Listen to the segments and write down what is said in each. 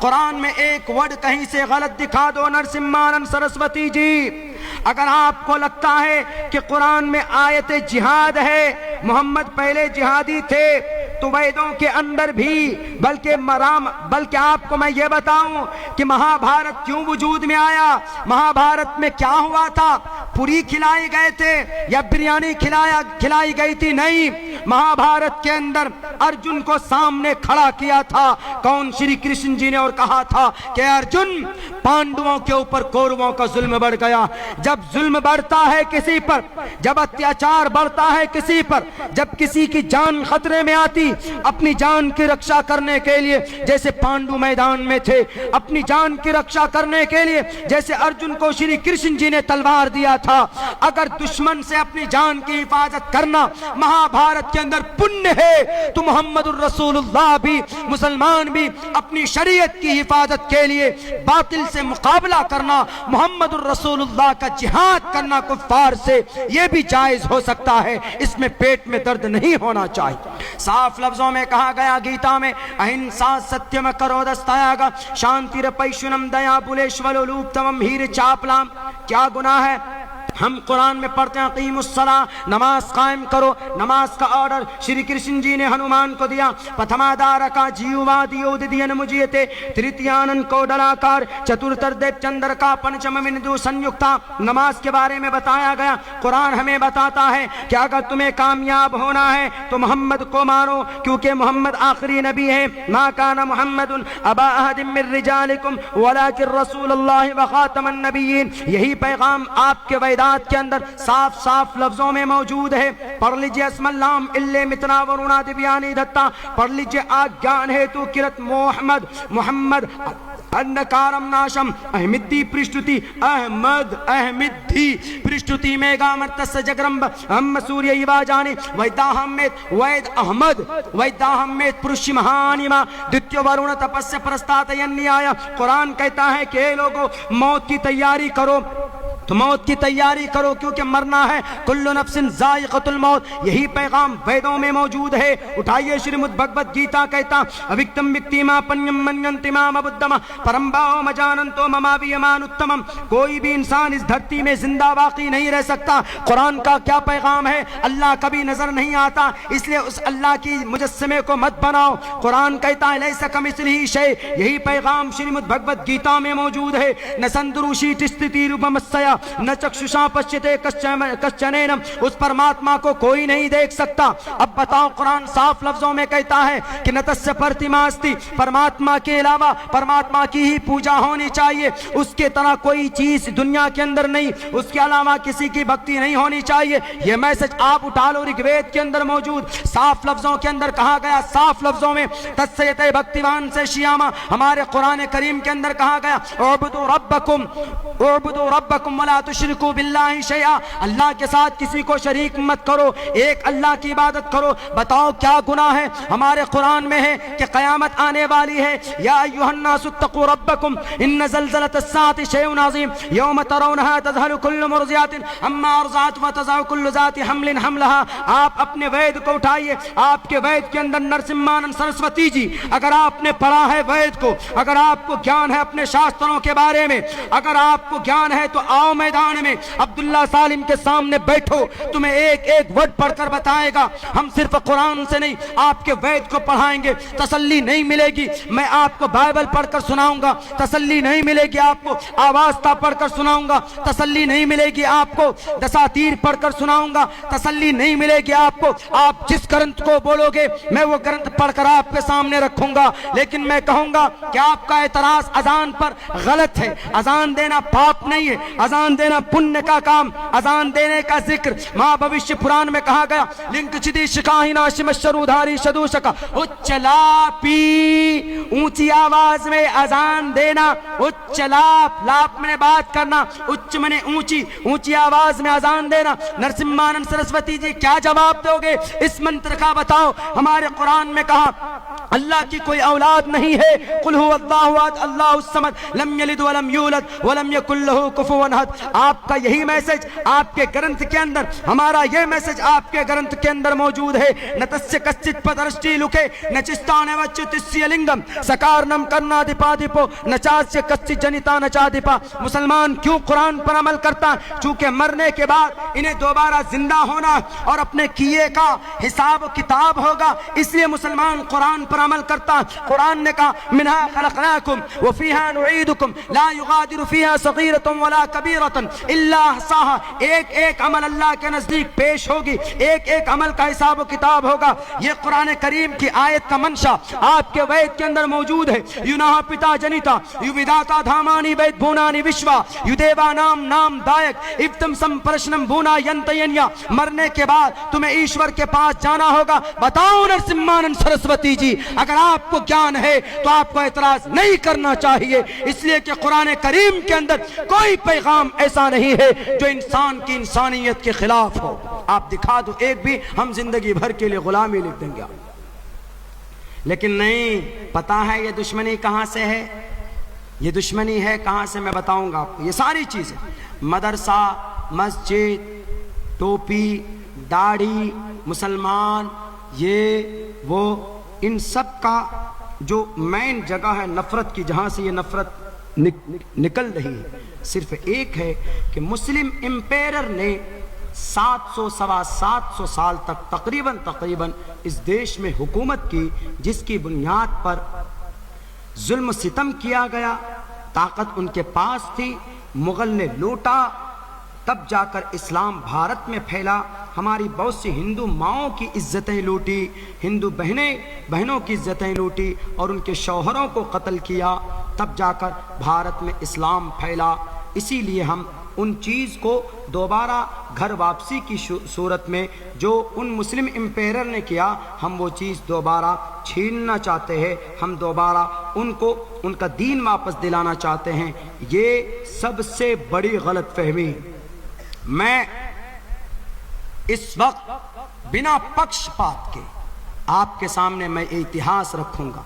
قرآن میں ایک ورڈ کہیں سے غلط دکھا دو نرسمہانند سرسوتی جی۔ اگر آپ کو لگتا ہے کہ قرآن میں آیت جہاد ہے، محمد پہلے جہادی تھے تو ویدوں کے اندر بھی، بلکہ آپ کو میں یہ بتاؤں کہ مہابھارت کیوں وجود میں آیا، مہابھارت میں کیا ہوا تھا، پوری کھلائی گئے تھے یا بریانی کھلائی گئی تھی؟ نہیں، مہابھارت کے اندر ارجن کو سامنے کھڑا کیا تھا کون؟ شری کرشن جی نے، اور کہا تھا کہ ارجن، پانڈووں کے اوپر کوروں کا ظلم بڑھ گیا۔ جب ظلم بڑھتا ہے کسی پر، جب اتیاچار بڑھتا ہے کسی پر، جب کسی کی جان خطرے میں آتی، اپنی جان کی رکشا کرنے کے لیے جیسے پانڈو میدان میں تھے، اپنی جان کی رکشا کرنے کے لیے جیسے ارجن کو شری کرشن جی نے تلوار دیا تھا، اگر دشمن سے اپنی جان کی حفاظت کرنا مہابھارت کے اندر پنیہ ہے تو محمد الرسول اللہ بھی، مسلمان بھی اپنی شریعت کی حفاظت کے لیے باطل سے مقابلہ کرنا، محمد الرسول اللہ کا جہاد کرنا کفار سے، یہ بھی جائز ہو سکتا ہے، اس میں پیٹ میں درد نہیں ہونا چاہیے۔ صاف لفظوں میں کہا گیا گیتا میں، اہنسا ستیم کرودستیاگ شانتیر پیشنم دیا بلیشولو لوپتمم ہیر چاپلام۔ کیا گناہ ہے؟ ہم قرآن میں پڑھتے ہیں اقیم الصلاۃ، نماز قائم کرو، نماز کا آرڈر شری کرشن جی نے ہنومان کو دیا۔ پتھمادارکا جیووادیودین مجیتے تریتیانن کوڈلاکار چترتردیپ چندر کا پنچم مندو سنیکتا۔ نماز کے بارے میں بتایا گیا، قرآن ہمیں بتاتا ہے کہ اگر تمہیں کامیاب ہونا ہے تو محمد کو مانو، کیونکہ محمد آخری نبی ہے۔ ما کان محمد ابا احد من رجالکم ولکن رسول اللہ وخاتم النبیین۔ یہی پیغام آپ کے ویدات کے اندر صاف صاف لفظوں میں موجود ہے۔ پڑھ لیجئے اسم اللہم اللہ متنا ورونا دیبیانی دھتا، پڑھ لیجئے آگیان ہے تو کرت محمد انکارم ناشم احمدی پرشتتی احمد احمدی پرشتتی میگا مرتس جگرمب ہم سوریہ ایوا جانے ویداہمیت وید احمد ویداہمیت پرشی مہانیما دتیو ورون تپس پرستات ینی آیا۔ قرآن کہتا ہے کہ اے لوگو موت کی تیاری کرو، تو موت کی تیاری کرو کیونکہ مرنا ہے، کل نفس ذائقۃ الموت۔ یہی پیغام ویدوں میں موجود ہے۔ اٹھائیے شریمد بھگوت گیتا کہتا اوکتم وکتیما پنیم منینتیما مبدما پرمباؤ مجاننتو مماویمان اتمم۔ کوئی بھی انسان اس دھرتی میں زندہ باقی نہیں رہ سکتا۔ قرآن کا کیا پیغام ہے؟ اللہ کبھی نظر نہیں آتا، اس لیے اس اللہ کی مجسمے کو مت بناؤ۔ قرآن کہتا ہے لیس کمثلہ شیء، یہی پیغام شریمد بھگوت گیتا میں موجود ہے۔ نہ سندروشی تستتی روپمسیا نہ چکششا پشیتے کشچنینم، اس پرماتما کو کوئی نہیں دیکھ سکتا۔ اب بتاؤ، قرآن صاف لفظوں میں کہتا ہے کہ نتسیہ پرتیماستی، پرماتما کے علاوہ پرماتما کی ہی پوجا ہونی چاہیے، اس کے طرح کوئی چیز دنیا کے اندر نہیں، اس کے علاوہ کسی کی بھکتی نہیں ہونی چاہیے۔ یہ میسج آپ اٹھا لو، رگ وید کے اندر موجود صاف لفظوں کے اندر کہا گیا، صاف لفظوں میں تتسیتے بھکتیوان سے شیاما، ہمارے قرآن کریم کے اندر کہا گیا اعبدوا ربکم ولا تشرکوا باللہ شیئا، اللہ کے ساتھ کسی کو شریک مت کرو، ایک اللہ کی عبادت کرو۔ بتاؤ کیا گناہ ہے؟ ہمارے قرآن میں ہے کہ قیامت آنے والی ہے، یا ایھا الناس اتقوا ربکم ان زلزلۃ الساعۃ شیء عظیم یوم ترونھا تذہل کل مرضعۃ عما ارضعت وتضع کل ذات حمل حملها۔ آپ اپنے وید کو اٹھائیے، آپ کے وید کے اندر نرسمہانند سرسوتی جی، اگر آپ نے پڑھا ہے وید کو، اگر آپ کو گیان ہے اپنے شاستروں کے بارے میں، اگر آپ کو گیان ہے تو آؤ میدان میں عبداللہ سالم کے سامنے بیٹھو، تمہیں ایک ایک ورڈ پڑھ کر بتائے گا۔ ہم صرف قرآن سے نہیں، آپ کے وید کو پڑھائیں گے، تسلی نہیں ملے گی۔ میں آپ کو بائبل پڑھ کر سناؤں گا، تسلی نہیں ملے گی آپ کو۔ آواستہ پڑھ کر سناؤں گا، تسلی نہیں ملے گی آپ کو۔ دساتیر پڑھ کر سناؤں گا، تسلی نہیں ملے گی آپ کو۔ آپ جس گرنتھ کو بولو گے میں وہ گرنتھ پڑھ کر آپ کے سامنے رکھوں گا، لیکن میں کہوں گا کہ آپ کا اعتراض اذان پر غلط ہے۔ اذان دینا پاپ نہیں ہے، اذان دینا پنیہ کا کام، اذان دینے کا ذکر ماں بھوشیہ پران میں کہا گیا لنک چدی شکاہی ناشم شرودھاری شدوشکا اچلاپی، اونچی آواز میں اذان دینا، اچلاپ، لاپ میں بات کرنا، اچ میں اونچی، اونچی آواز میں اذان دینا۔ نرسمہانند سرسوتی جی کیا جواب دو گے اس منتر کا؟ بتاؤ۔ ہمارے قرآن میں کہا اللہ کی کوئی اولاد نہیں ہے، قل هو اللہ احد اللہ الصمد لم یلد ولم یولد ولم یکن له کفوا احد۔ الحق، آپ کا یہی میسج آپ کے گرنتھ کے اندر، ہمارا یہ میسج آپ کے گرنتھ کے اندر موجود ہے. نتسیہ کچت پدرشٹی لکھے نچستانے وچتسیہ لنگم سکارنم کرنا دیپا دیپو نچاسیہ کچت جنیتا نچا دیپا. مسلمان کیوں قرآن پر عمل کرتا؟ چونکہ مرنے کے بعد انہیں دوبارہ زندہ ہونا اور اپنے کیے کا حساب و کتاب ہوگا، اس لیے مسلمان قرآن پر عمل کرتا. قرآن نے کہا منہا خلقناکم وفیہا نعیدکم لا یغادر فیہا صغیرۃ ولا کبیرۃ الا احصاہا. ایک ایک عمل اللہ کے نزدیک پیش ہوگی، ایک ایک عمل کا حساب و کتاب ہوگا. یہ قرآن کریم کی آیت کا منشا آپ کے وید کے اندر موجود ہے. یوناہ پتا جنیتا یویداتا دھامانی وید بھونانی وشوا یدیوا نام نام دائک ابتم سمپرشنم بھونا ینتینیا. مرنے کے بعد تمہیں ایشور کے پاس جانا ہوگا. بتاؤ نرسمہانند سرسوتی جی، اگر آپ کو گیان ہے تو آپ کو اعتراض نہیں کرنا چاہیے، اس لیے کہ قرآن کریم کے اندر کوئی پیغام ایسا نہیں ہے جو انسان کی انسانیت کے خلاف ہو. آپ دکھا دو ایک بھی، ہم زندگی بھر کے لیے غلامی لکھ دیں گے. لیکن نہیں پتا ہے یہ دشمنی کہاں سے ہے. یہ دشمنی ہے کہاں سے میں بتاؤں گا آپ کو. یہ ساری چیزیں مدرسہ، مسجد، ٹوپی، داڑھی، مسلمان، یہ وہ، ان سب کا جو مین جگہ ہے نفرت کی، جہاں سے یہ نفرت نکل رہی ہے، صرف ایک ہے کہ مسلم امپیرر نے 700 سوا 700 سال تک تقریباً اس دیش میں حکومت کی، جس کی بنیاد پر ظلم و ستم کیا گیا. طاقت ان کے پاس تھی، مغل نے لوٹا، تب جا کر اسلام بھارت میں پھیلا. ہماری بہت سی ہندو ماؤں کی عزتیں لوٹی، ہندو بہنوں کی عزتیں لوٹی اور ان کے شوہروں کو قتل کیا، تب جا کر بھارت میں اسلام پھیلا. اسی لیے ہم ان چیز کو دوبارہ گھر واپسی کی صورت میں جو ان مسلم امپیرر نے کیا، ہم وہ چیز دوبارہ چھیننا چاہتے ہیں. ہم دوبارہ ان کو ان کا دین واپس دلانا چاہتے ہیں. یہ سب سے بڑی غلط فہمی. میں اس وقت بنا پکش پات کے آپ کے سامنے میں اتہاس رکھوں گا،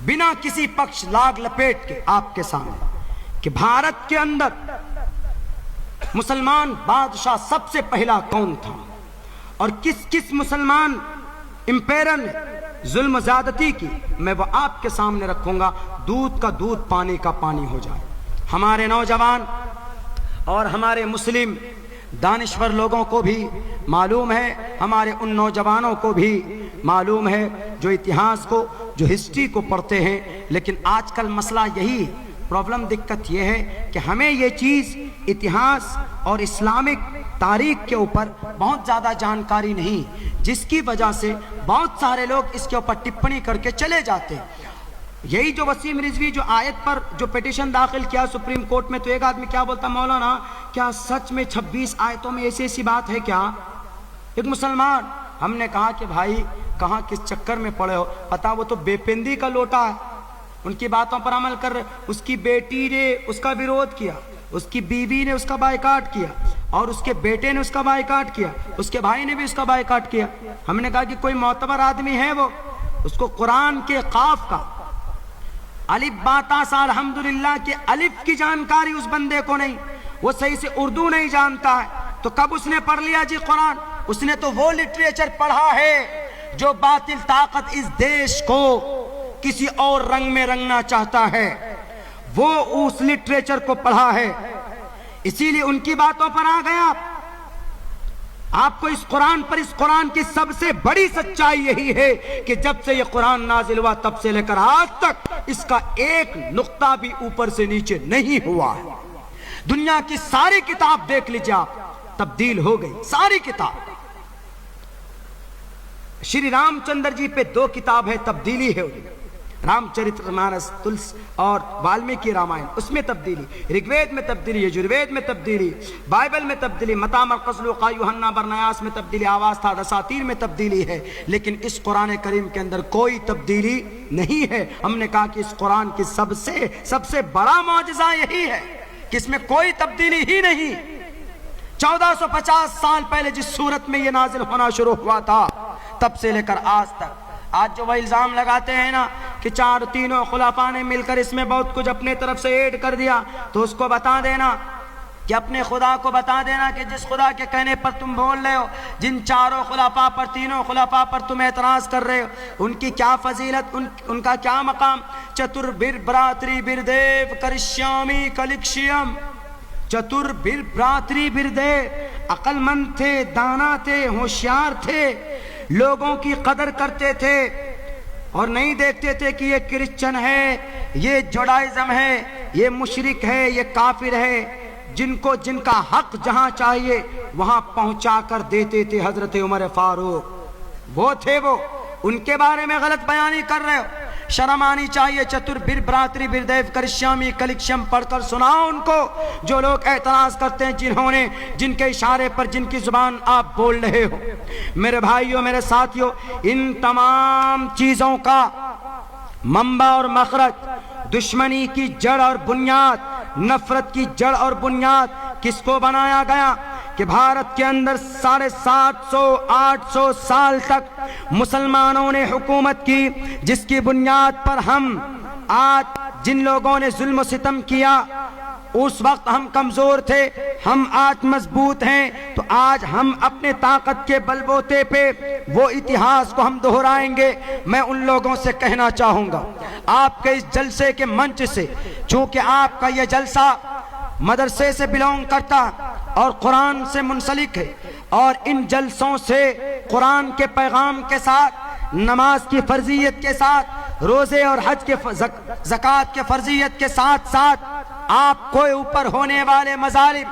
بنا کسی پکش لاگ لپیٹ کے آپ کے سامنے، کہ بھارت کے اندر مسلمان بادشاہ سب سے پہلا کون تھا اور کس کس مسلمان امپیرر نے ظلم و زیادتی کی. میں وہ آپ کے سامنے رکھوں گا. دودھ کا دودھ، پانی کا پانی ہو جائے. ہمارے نوجوان اور ہمارے مسلم دانشور لوگوں کو بھی معلوم ہے، ہمارے ان نوجوانوں کو بھی معلوم ہے جو اتہاس کو، جو ہسٹری کو پڑھتے ہیں. لیکن آج کل مسئلہ یہی پرابلم، دقت یہ ہے کہ ہمیں یہ چیز اتہاس اور اسلامک تاریخ کے اوپر بہت زیادہ جانکاری نہیں، جس کی وجہ سے بہت سارے لوگ اس کے اوپر ٹپڑی کر کے چلے جاتے ہیں. یہی جو وسیم رضوی جو آیت پر جو پیٹیشن داخل کیا سپریم کورٹ میں، تو ایک آدمی کیا بولتا، مولانا کیا سچ میں 26 آیتوں میں ایسی بات ہے کیا؟ ایک مسلمان. ہم نے کہا کہ بھائی کہاں کس چکر میں پڑے ہو، پتا وہ تو بے پندی کا لوٹا ہے، ان کی باتوں پر عمل کر رہے. اس کی بیٹی نے اس کا ویرودھ کیا، اس کی بیوی نے اس کا بائیکاٹ کیا، اور اس کے بیٹے نے اس کا بائیکاٹ کیا، اس کے بھائی نے بھی اس کا بائیکاٹ کیا. ہم نے کہا کہ کوئی معتبر آدمی ہے وہ، اس کو قرآن کے قاف کا الف باتا سا الحمدللہ کے الف کی جانکاری اس بندے کو نہیں، وہ صحیح سے اردو نہیں جانتا ہے. تو کب اس نے پڑھ لیا جی قرآن؟ اس نے تو وہ لٹریچر پڑھا ہے جو باطل طاقت اس دیش کو کسی اور رنگ میں رنگنا چاہتا ہے، وہ اس لٹریچر کو پڑھا ہے. اسی لیے ان کی باتوں پر آ گیا. آپ کو اس قرآن کی سب سے بڑی سچائی یہی ہے کہ جب سے یہ قرآن نازل ہوا تب سے لے کر آج تک اس کا ایک نقطہ بھی اوپر سے نیچے نہیں ہوا ہے. دنیا کی ساری کتاب دیکھ لیجیے آپ، تبدیل ہو گئی ساری کتاب. شری رام چندر جی پہ 2 کتاب ہے، تبدیلی ہے. رام چرتر مانس تلس اور والمیکی رامائن، اس میں تبدیلی. رگوید میں تبدیلی، یجروید میں تبدیلی، بائبل میں تبدیلی، متا مرقس لوقا یوحنا برنیاس میں تبدیلی، آواز تھا دساتیر میں تبدیلی ہے. لیکن اس قرآن کریم کے اندر کوئی تبدیلی نہیں ہے. ہم نے کہا کہ اس قرآن کی سب سے بڑا معجزہ یہی ہے کہ اس میں کوئی تبدیلی ہی نہیں. 1450 سال پہلے جس صورت میں یہ نازل ہونا شروع ہوا تھا تب سے لے کر آج تک. آج جو وہ الزام لگاتے ہیں نا کہ تینوں خلفاء نے مل کر اس میں بہت کچھ اپنے طرف سے ایڈ کر دیا، تو اس کو بتا دینا کہ اپنے خدا کو بتا دینا کہ جس خدا کے کہنے پر تم بول رہے ہو، جن چاروں خلفاء پر، تینوں خلفاء پر تم اعتراض کر رہے ہو، ان کی کیا فضیلت، ان کا کیا مقام۔ چتر براتری بردیو کرشیامی کلکشیم، چتر براتری بردیو، عقل مند تھے، دانا تھے، ہوشیار تھے، لوگوں کی قدر کرتے تھے اور نہیں دیکھتے تھے کہ یہ کرسچن ہے، یہ جوڈائزم ہے، یہ مشرک ہے، یہ کافر ہے۔ جن کا حق جہاں چاہیے وہاں پہنچا کر دیتے تھے حضرت عمر فاروق، وہ تھے وہ، ان کے بارے میں غلط بیانی کر رہے ہو، شرم آنی چاہیے۔ چتر براتری بردیو کرشیامی کلکشم پڑھ کر سناؤ ان کو جو لوگ اعتراض کرتے ہیں، جن کے اشارے پر، جن کی زبان آپ بول رہے ہو۔ میرے بھائیوں، میرے ساتھیوں، ان تمام چیزوں کا منبع اور مخرج، دشمنی کی جڑ اور بنیاد، نفرت کی جڑ اور بنیاد کس کو بنایا گیا کہ بھارت کے اندر 750-800 سال تک مسلمانوں نے حکومت کی، جس کی بنیاد پر ہم آج جن لوگوں نے ظلم و ستم کیا، اس وقت ہم کمزور تھے، ہم آج مضبوط ہیں، تو آج ہم اپنے طاقت کے بل بوتے پہ وہ اتہاس کو ہم دہرائیں گے۔ میں ان لوگوں سے کہنا چاہوں گا، آپ کے اس جلسے کے منچ سے، چونکہ آپ کا یہ جلسہ مدرسے سے بلونگ کرتا اور قرآن سے منسلک ہے، اور ان جلسوں سے قرآن کے پیغام کے ساتھ، نماز کی فرضیت کے ساتھ، روزے اور حج کے زکوٰۃ کے فرضیت کے ساتھ ساتھ آپ کو اوپر ہونے والے مظالم،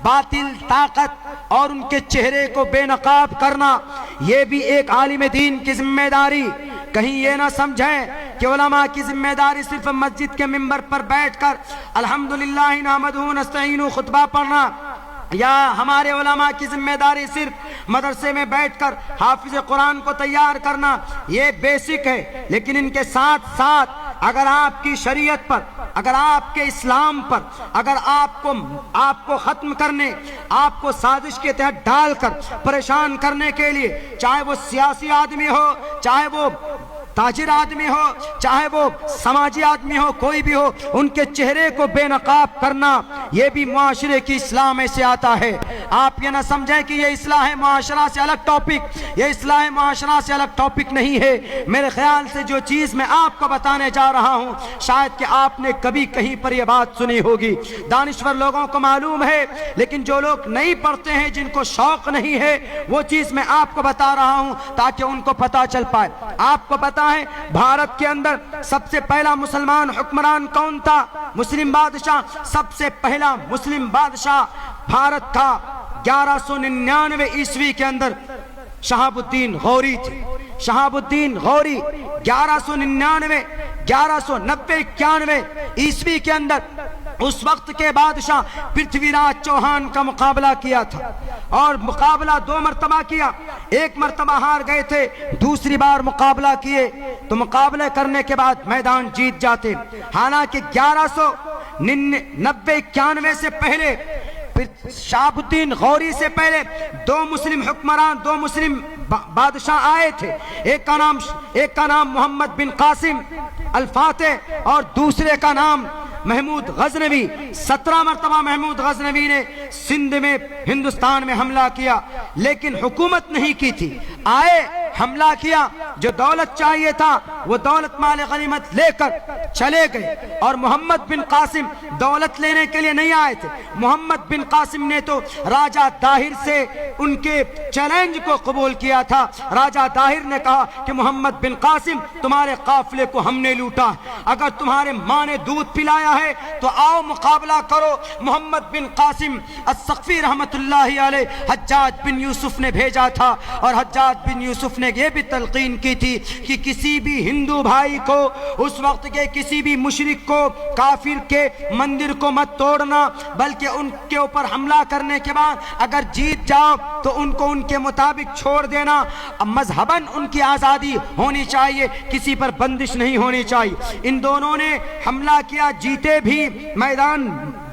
باطل طاقت اور ان کے چہرے کو بے نقاب کرنا، یہ بھی ایک عالم دین کی ذمہ داری۔ کہیں یہ نہ سمجھیں کہ علماء کی ذمہ داری صرف مسجد کے منبر پر بیٹھ کر الحمدللہ نحمدہ ونستعینہ خطبہ پڑھنا، یا ہمارے علماء کی ذمہ داری صرف مدرسے میں بیٹھ کر حافظ قرآن کو تیار کرنا، یہ بیسک ہے۔ لیکن ان کے ساتھ ساتھ اگر آپ کی شریعت پر، اگر آپ کے اسلام پر، اگر آپ کو ختم کرنے، آپ کو سازش کے تحت ڈال کر پریشان کرنے کے لیے، چاہے وہ سیاسی آدمی ہو، چاہے وہ تاجر آدمی ہو، چاہے وہ سماجی آدمی ہو، کوئی بھی ہو، ان کے چہرے کو بے نقاب کرنا، یہ بھی معاشرے کی اصلاح میں سے آتا ہے۔ آپ یہ نہ سمجھیں کہ یہ اصلاح معاشرہ سے الگ ٹاپک، یہ اصلاح معاشرہ سے الگ ٹاپک نہیں ہے۔ میرے خیال سے جو چیز میں آپ کو بتانے جا رہا ہوں، شاید کہ آپ نے کبھی کہیں پر یہ بات سنی ہوگی، دانشور لوگوں کو معلوم ہے، لیکن جو لوگ نہیں پڑھتے ہیں، جن کو شوق نہیں ہے، وہ چیز میں آپ کو بتا رہا ہوں تاکہ ان کو پتہ چل پائے۔ آپ کو پتہ ہے بھارت کے اندر سب سے پہلا مسلمان حکمران کون تھا؟ مسلم بادشاہ۔ سب سے پہلا مسلم بادشاہ بھارت تھا 1199 عیسوی کے اندر شہاب الدین غوری تھے۔ شہاب الدین غوری 1190 91 عیسوی کے اندر اس وقت کے بادشاہ پرتھوی راج چوہان کا مقابلہ کیا تھا، اور مقابلہ 2 مرتبہ کیا، 1 مرتبہ ہار گئے تھے، دوسری بار مقابلہ کیے تو مقابلے کرنے کے بعد میدان جیت جاتے۔ حالانکہ 1190-91 سے پہلے، شہاب الدین غوری سے پہلے 2 مسلم حکمران، 2 مسلم بادشاہ آئے تھے، ایک کا نام محمد بن قاسم الفاتح اور دوسرے کا نام محمود غزنوی۔ 17 مرتبہ محمود غزنوی نے سندھ میں، ہندوستان میں حملہ کیا، لیکن حکومت نہیں کی تھی۔ آئے، حملہ کیا، جو دولت چاہیے تھا وہ دولت مال غنیمت لے کر چلے گئے، اور محمد بن قاسم دولت لینے کے لیے نہیں آئے تھے۔ محمد بن قاسم نے تو راجہ طاہر سے ان کے چیلنج کو قبول کیا تھا۔ راجہ طاہر نے کہا کہ محمد بن قاسم، تمہارے قافلے کو ہم نے لوٹا، اگر تمہارے ماں نے دودھ پلایا ہے تو آؤ مقابلہ کرو۔ محمد بن قاسم الثقفی رحمت اللہ علیہ حجاج بن یوسف نے بھیجا تھا، اور حجاج بن یوسف نے یہ بھی تلقین کی تھی کہ کسی بھی ہندو بھائی کو، اس وقت کے کسی بھی مشرک کو، کافر کے مندر کو مت توڑنا، بلکہ ان کے اوپر حملہ کرنے کے بعد اگر جیت جاؤ تو ان کو ان کے مطابق چھوڑ دینا۔ مذہباً ان کی آزادی ہونی چاہیے، کسی پر بندش نہیں ہونی چاہیے۔ ان دونوں نے حملہ کیا، جیتے بھی، میدان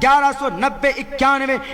1190-91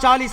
40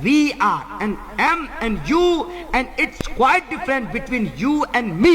we are and am and you and it's quite different between you and me,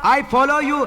I follow you,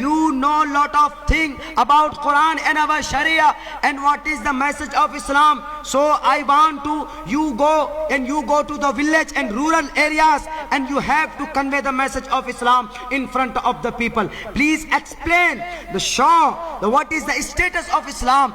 you know lot of thing about Quran and our Sharia and what is the message of Islam, so I want to you go to the village and rural areas and you have to convey the message of Islam in front of the people. Please explain the show what is the status of Islam,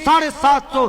750